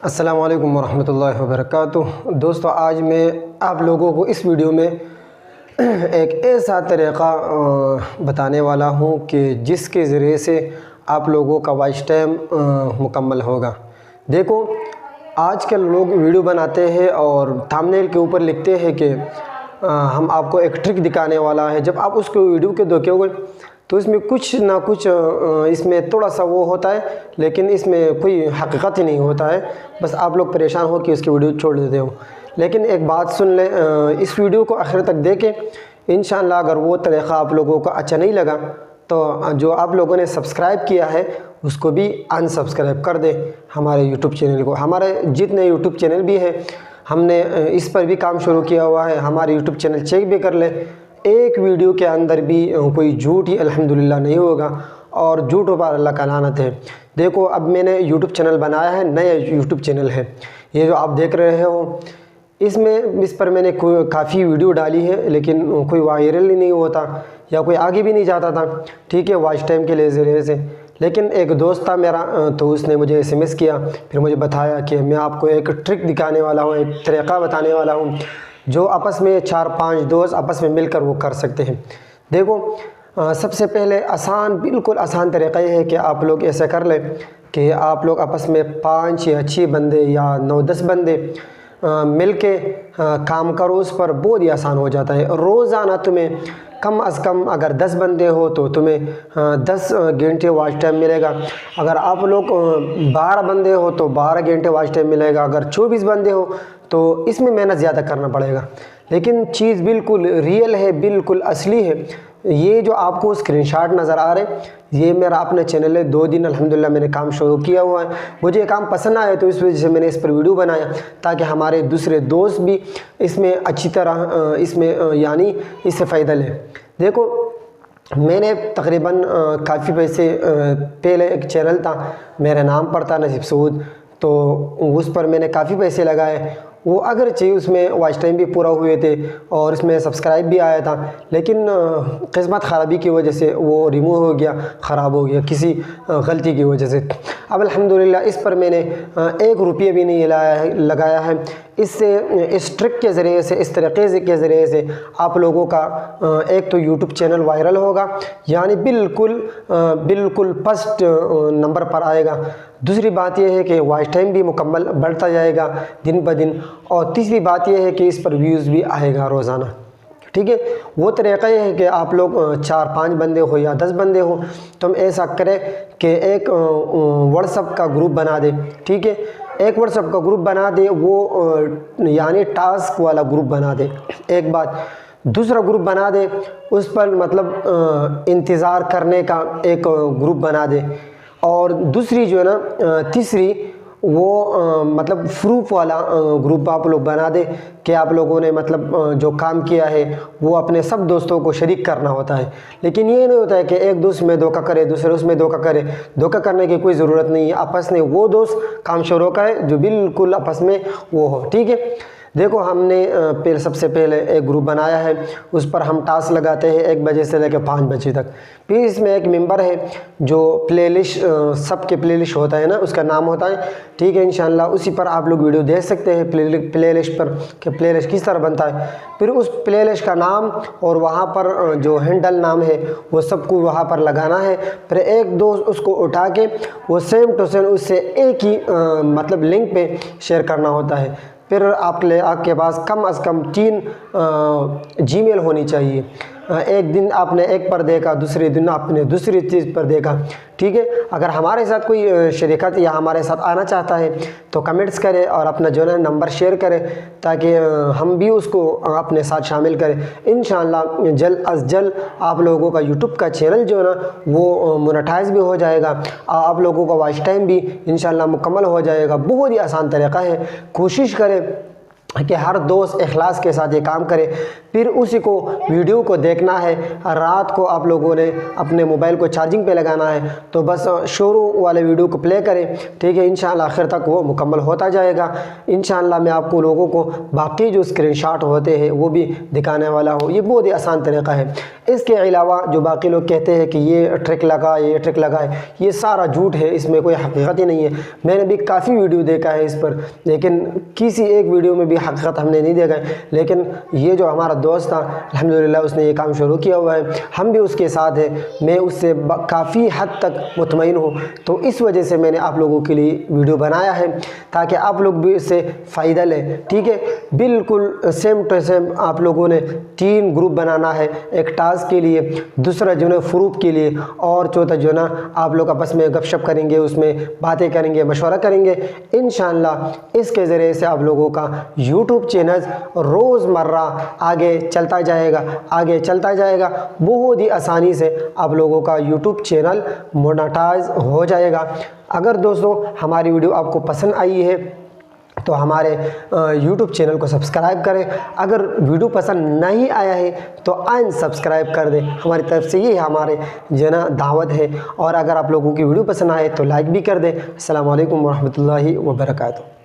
अस्सलामु अलैकुम वरहमतुल्लाहि वबरकातुह। दोस्तों, आज मैं आप लोगों को इस वीडियो में एक ऐसा तरीक़ा बताने वाला हूँ कि जिसके ज़रिए से आप लोगों का वॉच टाइम मुकम्मल होगा। देखो, आजकल लोग वीडियो बनाते हैं और थंबनेल के ऊपर लिखते हैं कि हम आपको एक ट्रिक दिखाने वाला है। जब आप उसको वीडियो के देखोगे तो इसमें कुछ ना कुछ इसमें थोड़ा सा वो होता है, लेकिन इसमें कोई हकीकत ही नहीं होता है। बस आप लोग परेशान हो कि उसकी वीडियो छोड़ देते हो। लेकिन एक बात सुन ले, इस वीडियो को आखिर तक देखें। इंशाअल्लाह अगर वो तरीक़ा आप लोगों को अच्छा नहीं लगा तो जो आप लोगों ने सब्सक्राइब किया है उसको भी अनसब्सक्राइब कर दे हमारे यूट्यूब चैनल को। हमारे जितने यूट्यूब चैनल भी हैं, हमने इस पर भी काम शुरू किया हुआ है। हमारे यूट्यूब चैनल चेक भी कर ले, एक वीडियो के अंदर भी कोई झूठ ही अल्हम्दुलिल्लाह नहीं होगा, और झूठों पर अल्लाह का लानत है। देखो, अब मैंने यूट्यूब चैनल बनाया है, नया यूट्यूब चैनल है ये जो आप देख रहे हो। इस पर मैंने काफ़ी वीडियो डाली है, लेकिन कोई वायरल ही नहीं होता या कोई आगे भी नहीं जाता था, ठीक है, वॉच टाइम के लिए ज़रिए से। लेकिन एक दोस्त था मेरा, तो उसने मुझे SMS किया, फिर मुझे बताया कि मैं आपको एक ट्रिक दिखाने वाला हूँ, एक तरीक़ा बताने वाला हूँ जो आपस में 4-5 दोस्त आपस में मिलकर वो कर सकते हैं। देखो, सबसे पहले बिल्कुल आसान तरीक़ा ये है कि आप लोग ऐसा कर लें कि आप लोग आपस में 5 या 6 बंदे या 9-10 बंदे मिल के काम करो। उस पर बहुत ही आसान हो जाता है। रोज़ाना तुम्हें कम अज़ कम अगर 10 बंदे हो तो तुम्हें 10 घंटे वॉच टाइम मिलेगा। अगर आप लोग 12 बंदे हो तो 12 घंटे वॉच टाइम मिलेगा। अगर 24 बंदे हो तो इसमें मेहनत ज़्यादा करना पड़ेगा, लेकिन चीज़ बिल्कुल रियल है, बिल्कुल असली है। ये जो आपको स्क्रीनशॉट नज़र आ रहे, ये मेरा अपने चैनल है। 2 दिन अल्हम्दुलिल्लाह मैंने काम शुरू किया हुआ है। मुझे ये काम पसंद आया तो इस वजह से मैंने इस पर वीडियो बनाया, ताकि हमारे दूसरे दोस्त भी इसमें अच्छी तरह यानी इससे फ़ायदा लें। देखो, मैंने तकरीबन काफ़ी पैसे पहले एक चैनल था, मेरे नाम पर था, नसीब सऊद, तो उस पर मैंने काफ़ी पैसे लगाए। वो अगरचे उसमें वॉच टाइम भी पूरा हुए थे और इसमें सब्सक्राइब भी आया था, लेकिन किस्मत ख़राबी की वजह से वो रिमूव हो गया, ख़राब हो गया किसी गलती की वजह से। अब अल्हम्दुलिल्लाह इस पर मैंने 1 रुपये भी नहीं लगाया है। इससे इस ट्रिक के ज़रिए से, इस तरीक़े के ज़रिए से आप लोगों का एक तो यूट्यूब चैनल वायरल होगा, यानी बिल्कुल फर्स्ट नंबर पर आएगा। दूसरी बात यह है कि वॉच टाइम भी मुकम्मल बढ़ता जाएगा दिन ब दिन, और तीसरी बात यह है कि इस पर व्यूज़ भी आएगा रोज़ाना, ठीक है। वो तरीक़ा ये है कि आप लोग 4-5 बंदे हो या 10 बंदे हो, तो हम ऐसा करें कि एक व्हाट्सएप का ग्रुप बना दे, ठीक है। एक व्हाट्सएप का ग्रुप बना दे, वो यानी टास्क वाला ग्रुप बना दे, एक बात। दूसरा ग्रुप बना दे, उस पर मतलब इंतज़ार करने का एक ग्रुप बना दे, और दूसरी जो है ना, तीसरी वो मतलब प्रूफ वाला ग्रुप आप लोग बना दे कि आप लोगों ने मतलब जो काम किया है वो अपने सब दोस्तों को शरीक करना होता है। लेकिन ये नहीं होता है कि एक दोस्त में धोखा करे, दूसरे उसमें धोखा करे। धोखा करने की कोई ज़रूरत नहीं है। आपस में वो दोस्त काम शुरू करे जो बिल्कुल आपस में वो हो, ठीक है। देखो, हमने सबसे पहले एक ग्रुप बनाया है, उस पर हम टास्क लगाते हैं 1 बजे से लेकर 5 बजे तक। फिर इसमें एक मेंबर है जो प्लेलिस्ट, सबके प्लेलिस्ट होता है ना, उसका नाम होता है, ठीक है। इंशाल्लाह उसी पर आप लोग वीडियो देख सकते हैं, प्लेलिस्ट पर कि प्लेलिस्ट किस तरह बनता है। फिर उस प्लेलिस्ट का नाम और वहाँ पर जो हैंडल नाम है वो सबको वहाँ पर लगाना है। फिर एक दोस्त उसको उठा के वो सेम टू सेम उससे एक ही मतलब लिंक पे शेयर करना होता है। फिर आपके पास कम अज़ कम 3 जीमेल होनी चाहिए। एक दिन आपने एक पर देखा, दूसरे दिन आपने दूसरी चीज़ पर देखा, ठीक है। अगर हमारे साथ कोई शरीकत या हमारे साथ आना चाहता है तो कमेंट्स करें और अपना जो है नंबर शेयर करें, ताकि हम भी उसको अपने साथ शामिल करें। इंशाअल्लाह जल्द अज़ जल्द आप लोगों का यूट्यूब का चैनल जो है ना वो मोनेटाइज भी हो जाएगा, आप लोगों का वॉच टाइम भी इंशाअल्लाह मुकम्मल हो जाएगा। बहुत ही आसान तरीक़ा है, कोशिश करें कि हर दोस्त इखलास के साथ ये काम करे। फिर उसी को वीडियो को देखना है, रात को आप लोगों ने अपने मोबाइल को चार्जिंग पे लगाना है, तो बस शुरू वाले वीडियो को प्ले करें, ठीक है। इंशाअल्लाह आखिर तक वो मुकम्मल होता जाएगा। इंशाअल्लाह मैं आपको लोगों को बाकी जो स्क्रीनशॉट होते हैं वो भी दिखाने वाला हूँ। ये बहुत ही आसान तरीक़ा है। इसके अलावा जो बाकी लोग कहते हैं कि ये ट्रिक लगाए, ये ट्रिक लगाए, ये सारा झूठ है, इसमें कोई हकीकत ही नहीं है। मैंने भी काफ़ी वीडियो देखा है इस पर, लेकिन किसी एक वीडियो में भी हकीकत हमने नहीं देखा है। लेकिन ये जो हमारा दोस्त था अल्हम्दुलिल्लाह उसने ये काम शुरू किया हुआ है, हम भी उसके साथ हैं, मैं उससे काफ़ी हद तक मुतमईन हूँ। तो इस वजह से मैंने आप लोगों के लिए वीडियो बनाया है ताकि आप लोग भी इससे फ़ायदा लें, ठीक है। बिल्कुल सेम टू सेम आप लोगों ने 3 ग्रुप बनाना है, एक टास्क के लिए, दूसरा जो है फ़ुरूफ के लिए, और चौथा जो ना आप लोग आपस में गपशप करेंगे, उसमें बातें करेंगे, मशवरा करेंगे। इंशाअल्लाह इसके ज़रिए से आप लोगों का यूट्यूब चैनल रोज़मर्रा आगे चलता जाएगा, आगे चलता जाएगा। बहुत ही आसानी से आप लोगों का यूट्यूब चैनल मोनेटाइज हो जाएगा। अगर दोस्तों हमारी वीडियो आपको पसंद आई है तो हमारे YouTube चैनल को सब्सक्राइब करें। अगर वीडियो पसंद नहीं आया है तो अनसब्सक्राइब कर दें, हमारी तरफ से ये हमारे जना दावत है। और अगर आप लोगों की वीडियो पसंद आए तो लाइक भी कर दें। अस्सलामु अलैकुम वरहमतुल्लाहि वबरकातुहू।